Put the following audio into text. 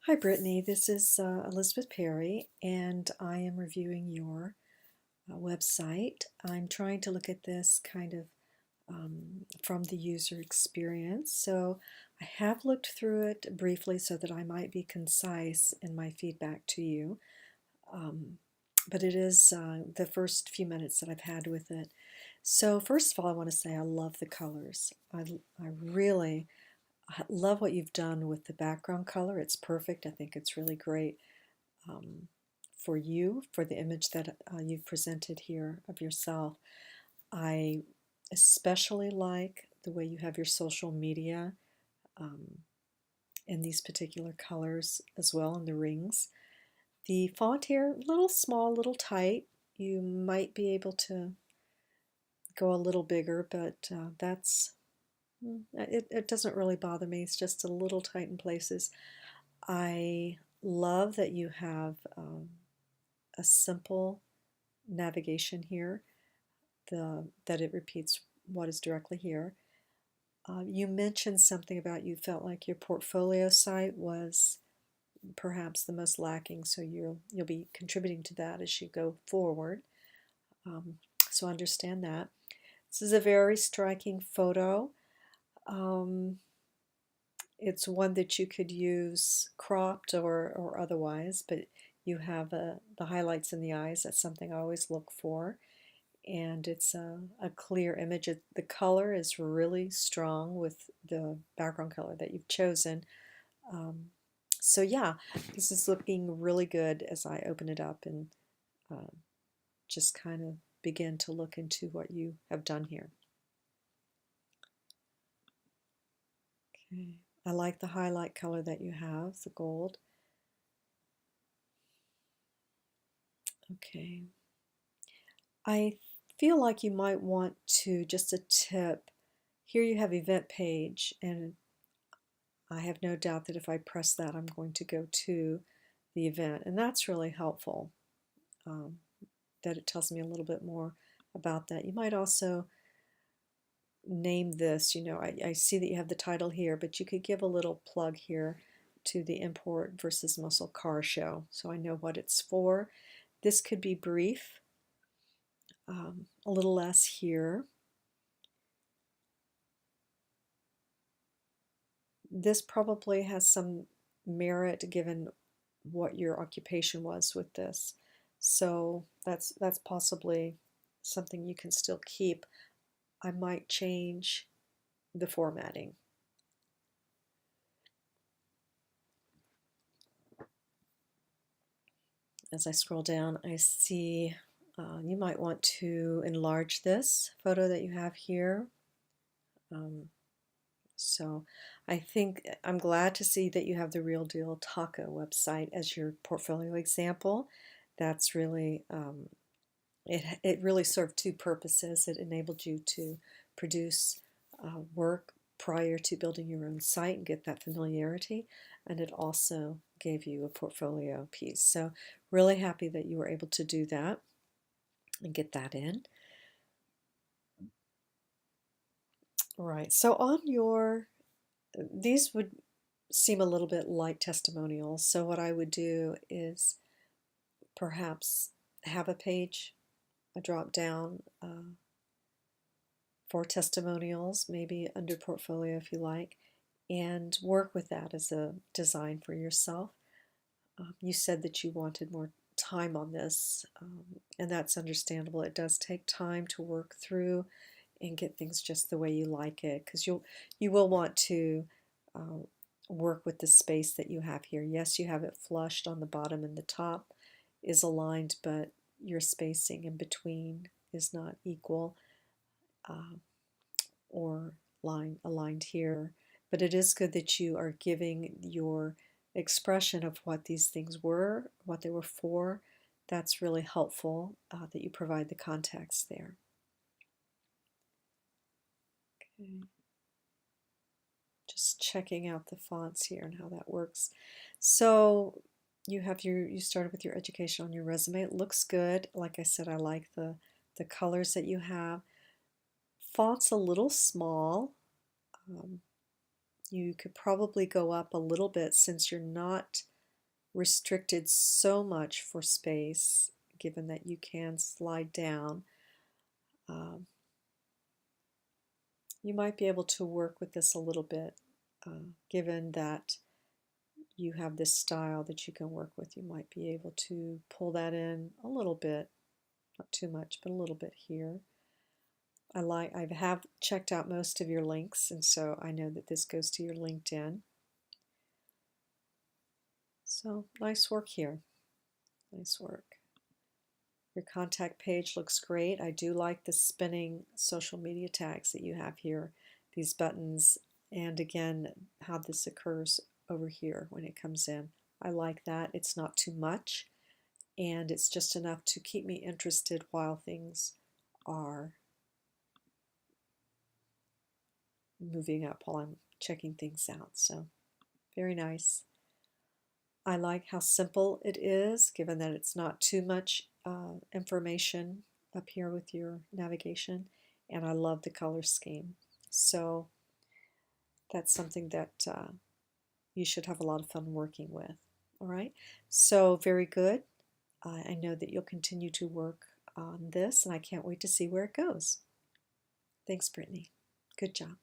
Hi, Brittany. This is Elizabeth Perry, and I am reviewing your website. I'm trying to look at this kind of from the user experience. So I have looked through it briefly so that I might be concise in my feedback to you. But it is the first few minutes that I've had with it. So first of all, I want to say I love the colors. I really I love what you've done with the background color. It's perfect. I think it's really great um, for you, for the image that you've presented here of yourself. I especially like the way you have your social media um, in these particular colors as well, in the rings. The font here, a little small, a little tight. You might be able to go a little bigger, but it doesn't really bother me. It's just a little tight in places. I love that you have a simple navigation here, that it repeats what is directly here. You mentioned something about you felt like your portfolio site was perhaps the most lacking, so you'll be contributing to that as you go forward. Um, so understand that. This is a very striking photo. Um, it's one that you could use cropped or otherwise, but you have the highlights in the eyes. That's something I always look for. And it's a clear image. The color is really strong with the background color that you've chosen. Um, so yeah, this is looking really good as I open it up and uh, just kind of begin to look into what you have done here. Okay. I like the highlight color that you have, the gold. Okay. I feel like you might want to, just a tip, here you have event page, and I have no doubt that if I press that, I'm going to go to the event, and that's really helpful, um, that it tells me a little bit more about that. You might also name this, I see that you have the title here, but you could give a little plug here to the Import versus Muscle Car Show, so I know what it's for. This could be brief, a little less here. This probably has some merit given what your occupation was with this. So that's possibly something you can still keep. I might change the formatting. As I scroll down, I see you might want to enlarge this photo that you have here. So I think I'm glad to see that you have the Real Deal Taco website as your portfolio example. That's really it really served two purposes. It enabled you to produce work prior to building your own site and get that familiarity, and it also gave you a portfolio piece. So really happy that you were able to do that and get that in. All right, so on these would seem a little bit like testimonials. So what I would do is perhaps have a page, a drop down for testimonials, maybe under portfolio if you like, and work with that as a design for yourself. You said that you wanted more time on this, and that's understandable. It does take time to work through and get things just the way you like it, because you will want to uh, work with the space that you have here. Yes, you have it flushed on the bottom, and the top is aligned, but your spacing in between is not equal. Or aligned here. But it is good that you are giving your expression of what these things were, what they were for. That's really helpful that you provide the context there. Okay. Just checking out the fonts here and how that works. So you started with your education on your resume. It looks good. Like I said, I like the colors that you have. Font's a little small. Um, You could probably go up a little bit since you're not restricted so much for space, given that you can slide down, um, you might be able to work with this a little bit, given that you have this style that you can work with. You might be able to pull that in a little bit, not too much, but a little bit here. I have checked out most of your links, and so I know that this goes to your LinkedIn. So nice work here. Nice work. Your contact page looks great. I do like the spinning social media tags that you have here, these buttons, and again, how this occurs over here when it comes in. I like that. It's not too much, and it's just enough to keep me interested while things are moving up, while I'm checking things out. So very nice. I like how simple it is, given that it's not too much information up here with your navigation, and I love the color scheme. So that's something that you should have a lot of fun working with. All right, so very good. I know that you'll continue to work on this, and I can't wait to see where it goes. Thanks, Brittney. Good job.